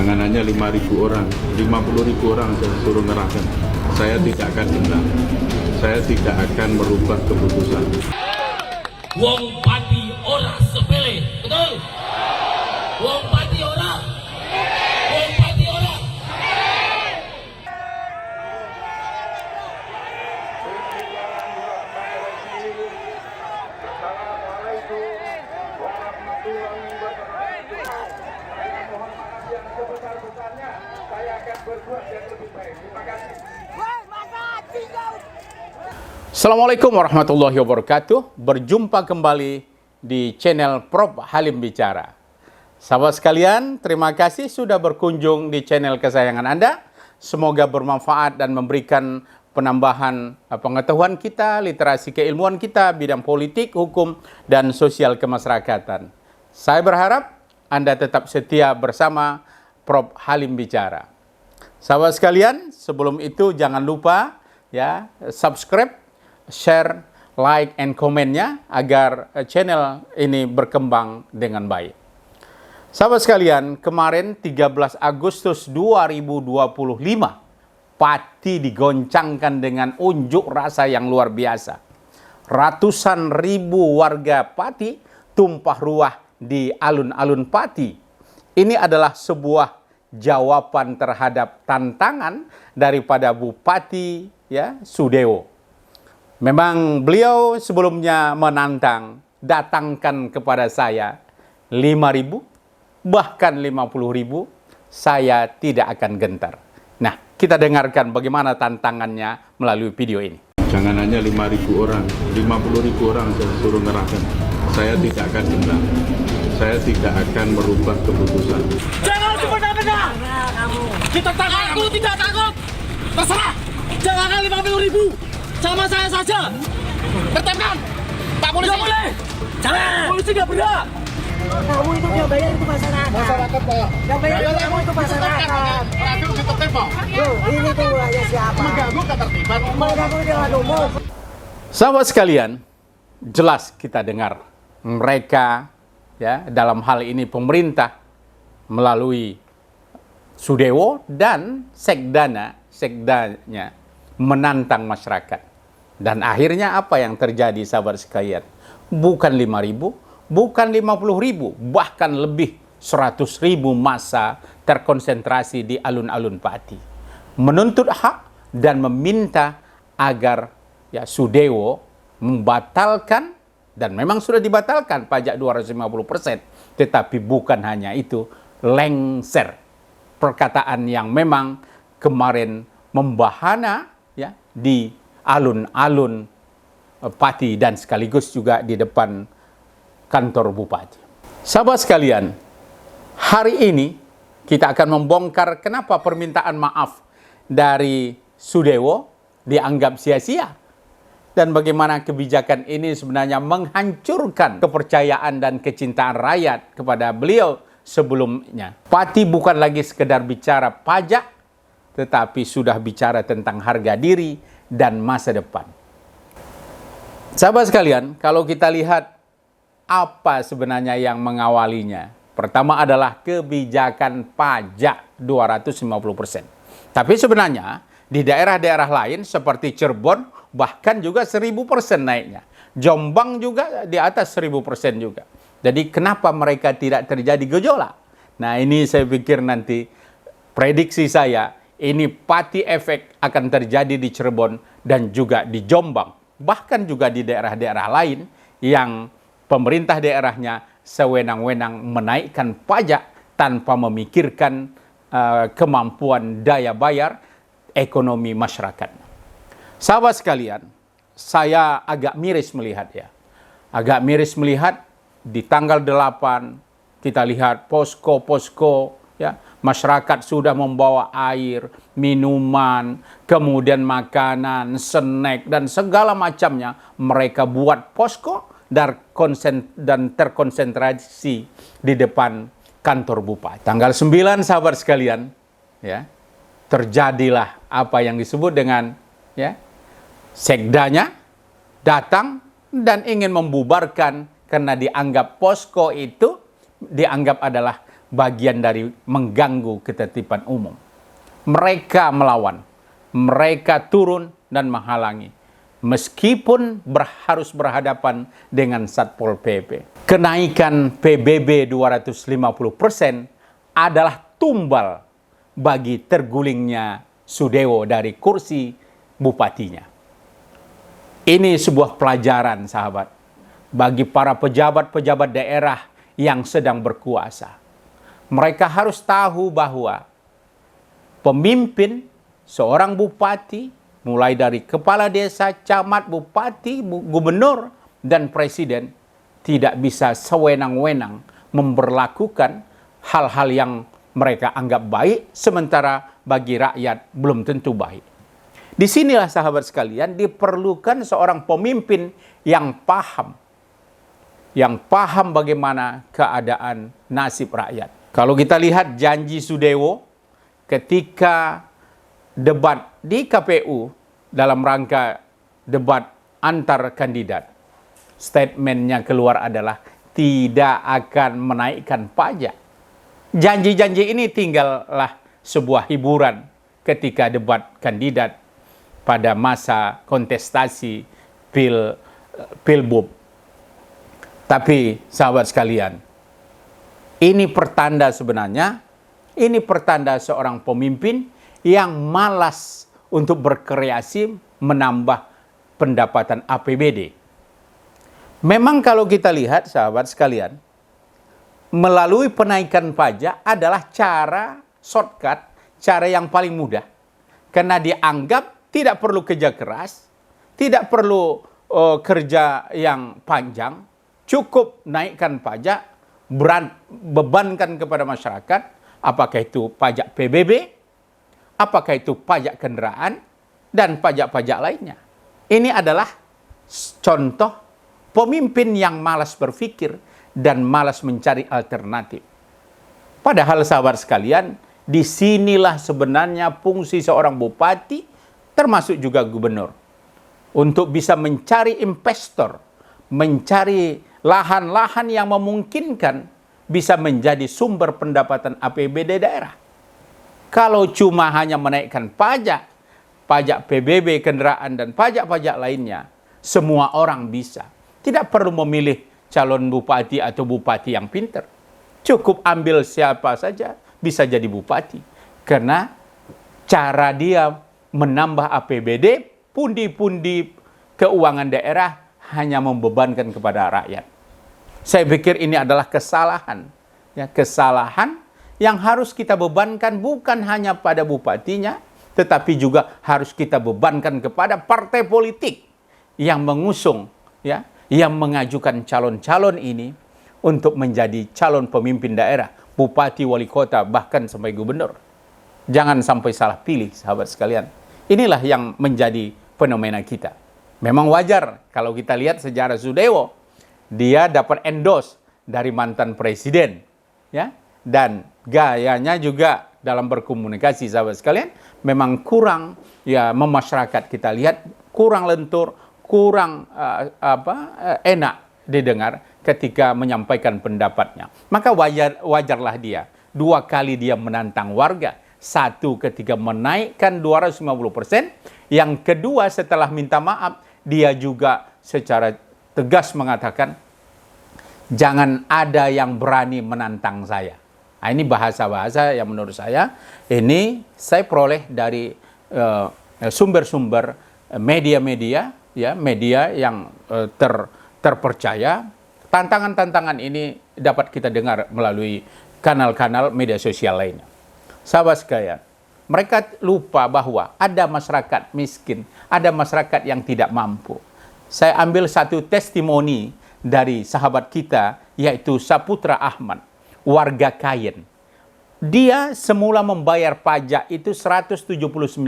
Jangan hanya 5.000 orang, 50.000 orang saya suruh ngerahkan. Saya tidak akan gentar. Saya tidak akan merubah keputusan. Wong pati ora sepele, betul? Wong pati ora. Wong pati ora. Assalamualaikum warahmatullahi wabarakatuh. Saya mohon maaf yang sebesar-besarnya. Saya akan berbuat yang lebih baik. Terima kasih. Assalamualaikum warahmatullahi wabarakatuh. Berjumpa kembali di channel Prof Halim Bicara. Sahabat sekalian, terima kasih sudah berkunjung di channel kesayangan Anda. Semoga bermanfaat dan memberikan penambahan pengetahuan kita, literasi keilmuan kita, bidang politik, hukum, dan sosial kemasyarakatan. Saya berharap Anda tetap setia bersama Prof Halim Bicara. Sahabat sekalian, sebelum itu jangan lupa ya subscribe, share, like, and komennya agar channel ini berkembang dengan baik. Sahabat sekalian, kemarin 13 Agustus 2025, Pati digoncangkan dengan unjuk rasa yang luar biasa. Ratusan ribu warga Pati tumpah ruah di alun-alun Pati. Ini adalah sebuah jawaban terhadap tantangan daripada Bupati ya Sudewo. Memang beliau sebelumnya menantang, datangkan kepada saya 5.000, bahkan 50.000, saya tidak akan gentar. Nah, kita dengarkan bagaimana tantangannya melalui video ini. Jangan hanya 5.000 orang, 50.000 orang saya suruh ngerahkan. Saya tidak akan gentar. Saya tidak akan merubah keputusan. Jangan semena-mena. Kita takut. Aku tidak takut. Terserah. Jangan 50.000. Sama saya saja. Bertempatan. Pak Polisi. Nggak boleh. Jangan. Polisi nggak berhak. Kamu itu yang bayar itu masyarakat. Masyarakat, Pak. Yang bayar kamu itu masyarakat. Ragu kita tembak. Loh, ini tuh wilayah siapa? Mengganggu ketertiban umum. Mengganggu dengan umum. Sahabat sekalian, jelas kita dengar mereka ya dalam hal ini pemerintah melalui Sudewo dan sekdanya menantang masyarakat. Dan akhirnya apa yang terjadi sahabat sekalian? Bukan 5.000, bukan 50.000, bahkan lebih 100.000 massa terkonsentrasi di alun-alun Pati. Menuntut hak dan meminta agar ya Sudewo membatalkan, dan memang sudah dibatalkan pajak 250%. Tetapi bukan hanya itu, lengser. Perkataan yang memang kemarin membahana ya di alun-alun Pati dan sekaligus juga di depan kantor Bupati. Sahabat sekalian, hari ini kita akan membongkar kenapa permintaan maaf dari Sudewo dianggap sia-sia dan bagaimana kebijakan ini sebenarnya menghancurkan kepercayaan dan kecintaan rakyat kepada beliau sebelumnya. Pati bukan lagi sekedar bicara pajak, tetapi sudah bicara tentang harga diri dan masa depan. Sahabat sekalian, kalau kita lihat apa sebenarnya yang mengawalinya? Pertama adalah kebijakan pajak 250%. Tapi sebenarnya di daerah-daerah lain seperti Cirebon bahkan juga 1.000% naiknya. Jombang juga di atas 1.000% juga. Jadi kenapa mereka tidak terjadi gejolak? Nah, ini saya pikir nanti prediksi saya ini Pati efek akan terjadi di Cirebon dan juga di Jombang. Bahkan juga di daerah-daerah lain yang pemerintah daerahnya sewenang-wenang menaikkan pajak tanpa memikirkan kemampuan daya bayar ekonomi masyarakat. Sahabat sekalian, saya agak miris melihat ya. Agak miris melihat di tanggal 8 kita lihat posko-posko ya, masyarakat sudah membawa air, minuman, kemudian makanan, snack dan segala macamnya. Mereka buat posko dan terkonsentrasi di depan kantor Bupati. Tanggal 9 sahabat sekalian, ya, terjadilah apa yang disebut dengan ya, sekdanya datang dan ingin membubarkan karena dianggap posko itu dianggap adalah bagian dari mengganggu ketertiban umum. Mereka melawan, mereka turun dan menghalangi, meskipun harus berhadapan dengan Satpol PP. Kenaikan PBB 250% adalah tumbal bagi tergulingnya Sudewo dari kursi bupatinya. Ini sebuah pelajaran, sahabat, bagi para pejabat-pejabat daerah yang sedang berkuasa. Mereka harus tahu bahwa pemimpin, seorang bupati, mulai dari kepala desa, camat, bupati, gubernur, dan presiden, tidak bisa sewenang-wenang memberlakukan hal-hal yang mereka anggap baik, sementara bagi rakyat belum tentu baik. Disinilah, sahabat sekalian, diperlukan seorang pemimpin yang paham bagaimana keadaan nasib rakyat. Kalau kita lihat janji Sudewo ketika debat di KPU dalam rangka debat antar kandidat, statementnya keluar adalah tidak akan menaikkan pajak. Janji-janji ini tinggallah sebuah hiburan ketika debat kandidat pada masa kontestasi Pilbub. Tapi sahabat sekalian, ini pertanda sebenarnya, ini pertanda seorang pemimpin yang malas untuk berkreasi menambah pendapatan APBD. Memang kalau kita lihat, sahabat sekalian, melalui penaikan pajak adalah cara shortcut, cara yang paling mudah. Karena dianggap tidak perlu kerja keras, tidak perlu kerja yang panjang, cukup naikkan pajak, bebankan kepada masyarakat, apakah itu pajak PBB, apakah itu pajak kendaraan, dan pajak-pajak lainnya. Ini adalah contoh pemimpin yang malas berpikir dan malas mencari alternatif. Padahal sahabat sekalian, disinilah sebenarnya fungsi seorang bupati, termasuk juga gubernur, untuk bisa mencari investor, mencari lahan-lahan yang memungkinkan bisa menjadi sumber pendapatan APBD daerah. Kalau cuma hanya menaikkan pajak PBB, kendaraan, dan pajak-pajak lainnya, semua orang bisa. Tidak perlu memilih calon bupati atau bupati yang pintar. Cukup ambil siapa saja bisa jadi bupati. Karena cara dia menambah APBD, pundi-pundi keuangan daerah hanya membebankan kepada rakyat. Saya pikir ini adalah kesalahan. Ya, kesalahan yang harus kita bebankan bukan hanya pada bupatinya, tetapi juga harus kita bebankan kepada partai politik yang mengusung, ya, yang mengajukan calon-calon ini untuk menjadi calon pemimpin daerah, bupati, wali kota, bahkan sampai gubernur. Jangan sampai salah pilih, sahabat sekalian. Inilah yang menjadi fenomena kita. Memang wajar kalau kita lihat sejarah Sudewo, dia dapat endorse dari mantan presiden, ya, dan gayanya juga dalam berkomunikasi, sahabat sekalian, memang kurang, ya, memasyarakat kita lihat kurang lentur, kurang enak didengar ketika menyampaikan pendapatnya. Maka wajarlah dia 2 kali dia menantang warga. 1 ketika menaikkan 250%, yang kedua setelah minta maaf, dia juga secara tegas mengatakan, jangan ada yang berani menantang saya. Nah, ini bahasa-bahasa yang menurut saya, ini saya peroleh dari sumber-sumber media-media, ya, media yang terpercaya. Tantangan-tantangan ini dapat kita dengar melalui kanal-kanal media sosial lainnya. Sahabat sekalian, mereka lupa bahwa ada masyarakat miskin, ada masyarakat yang tidak mampu. Saya ambil satu testimoni dari sahabat kita, yaitu Saputra Ahmad, warga Kayen. Dia semula membayar pajak itu 179.000.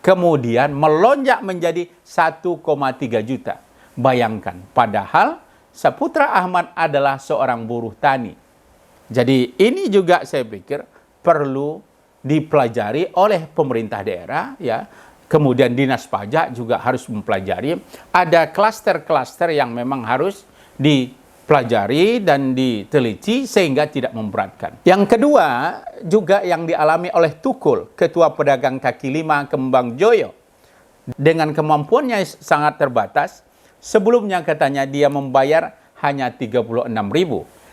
Kemudian melonjak menjadi 1,3 juta. Bayangkan, padahal Saputra Ahmad adalah seorang buruh tani. Jadi ini juga saya pikir perlu dipelajari oleh pemerintah daerah, ya. Kemudian dinas pajak juga harus mempelajari. Ada klaster-klaster yang memang harus dipelajari dan diteliti sehingga tidak memberatkan. Yang kedua, juga yang dialami oleh Tukul, Ketua Pedagang Kaki Lima Kembang Joyo. Dengan kemampuannya sangat terbatas, sebelumnya katanya dia membayar hanya 36.000.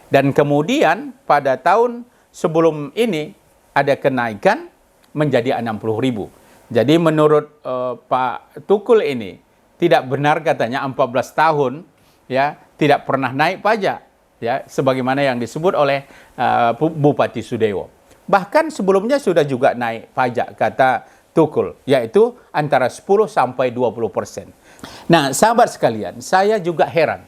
Dan kemudian pada tahun sebelum ini ada kenaikan menjadi 60.000. Jadi menurut Pak Tukul ini tidak benar katanya 14 tahun ya tidak pernah naik pajak ya sebagaimana yang disebut oleh Bupati Sudewo. Bahkan sebelumnya sudah juga naik pajak kata Tukul, yaitu antara 10 sampai 20%. Nah, sahabat sekalian, saya juga heran.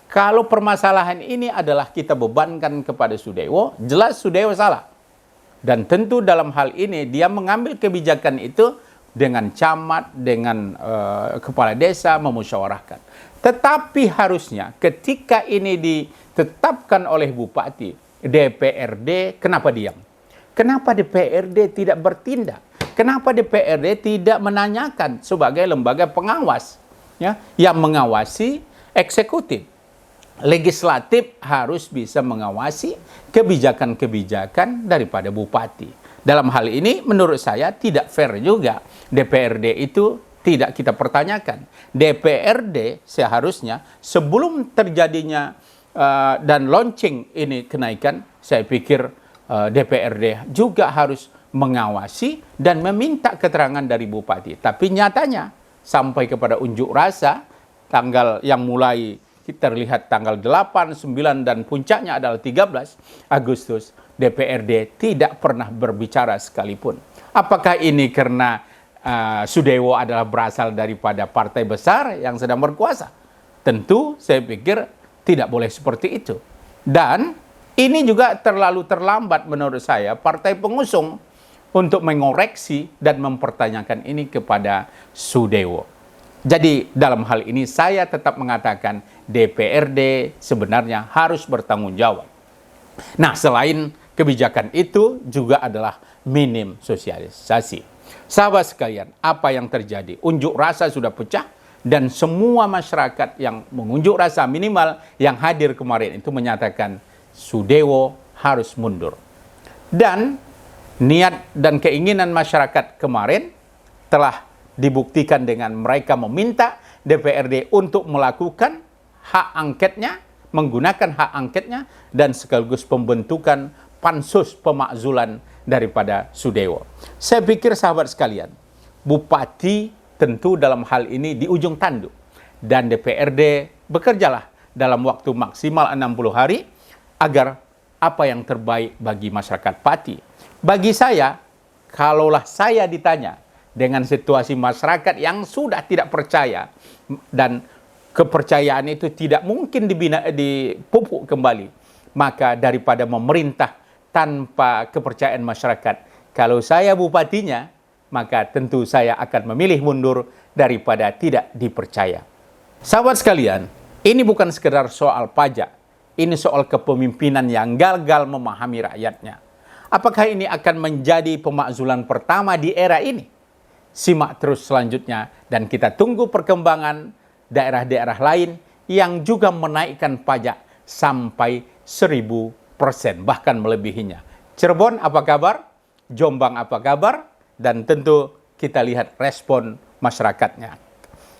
Kalau permasalahan ini adalah kita bebankan kepada Sudewo, jelas Sudewo salah. Dan tentu dalam hal ini dia mengambil kebijakan itu dengan camat, dengan kepala desa memusyawarahkan. Tetapi harusnya ketika ini ditetapkan oleh Bupati, DPRD kenapa diam? Kenapa DPRD tidak bertindak? Kenapa DPRD tidak menanyakan sebagai lembaga pengawas ya, yang mengawasi eksekutif? Legislatif harus bisa mengawasi kebijakan-kebijakan daripada bupati. Dalam hal ini menurut saya tidak fair juga. DPRD itu tidak kita pertanyakan. DPRD seharusnya sebelum terjadinya dan launching ini kenaikan, saya pikir DPRD juga harus mengawasi dan meminta keterangan dari bupati. Tapi nyatanya sampai kepada unjuk rasa tanggal yang mulai terlihat tanggal 8, 9 dan puncaknya adalah 13 Agustus, DPRD tidak pernah berbicara sekalipun. Apakah ini karena Sudewo adalah berasal daripada partai besar yang sedang berkuasa? Tentu saya pikir tidak boleh seperti itu. Dan ini juga terlalu terlambat menurut saya partai pengusung untuk mengoreksi dan mempertanyakan ini kepada Sudewo. Jadi dalam hal ini saya tetap mengatakan DPRD sebenarnya harus bertanggung jawab. Nah, selain kebijakan itu juga adalah minim sosialisasi. Sahabat sekalian, apa yang terjadi? Unjuk rasa sudah pecah dan semua masyarakat yang mengunjuk rasa minimal yang hadir kemarin itu menyatakan Sudewo harus mundur. Dan niat dan keinginan masyarakat kemarin telah dibuktikan dengan mereka meminta DPRD untuk melakukan hak angketnya, menggunakan hak angketnya, dan sekaligus pembentukan pansus pemakzulan daripada Sudewo. Saya pikir sahabat sekalian, Bupati tentu dalam hal ini di ujung tanduk, dan DPRD bekerjalah dalam waktu maksimal 60 hari agar apa yang terbaik bagi masyarakat Pati. Bagi saya, kalaulah saya ditanya dengan situasi masyarakat yang sudah tidak percaya dan kepercayaan itu tidak mungkin dipupuk kembali, maka daripada memerintah tanpa kepercayaan masyarakat, kalau saya bupatinya, maka tentu saya akan memilih mundur daripada tidak dipercaya. Sahabat sekalian, ini bukan sekedar soal pajak, ini soal kepemimpinan yang gagal memahami rakyatnya. Apakah ini akan menjadi pemakzulan pertama di era ini? Simak terus selanjutnya dan kita tunggu perkembangan daerah-daerah lain yang juga menaikkan pajak sampai 1000%, bahkan melebihinya. Cirebon apa kabar? Jombang apa kabar? Dan tentu kita lihat respon masyarakatnya.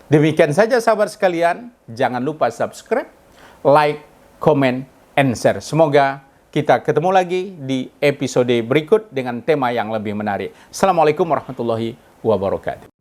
Demikian saja sahabat sekalian, jangan lupa subscribe, like, comment, and share. Semoga kita ketemu lagi di episode berikut dengan tema yang lebih menarik. Assalamualaikum warahmatullahi wabarakatuh.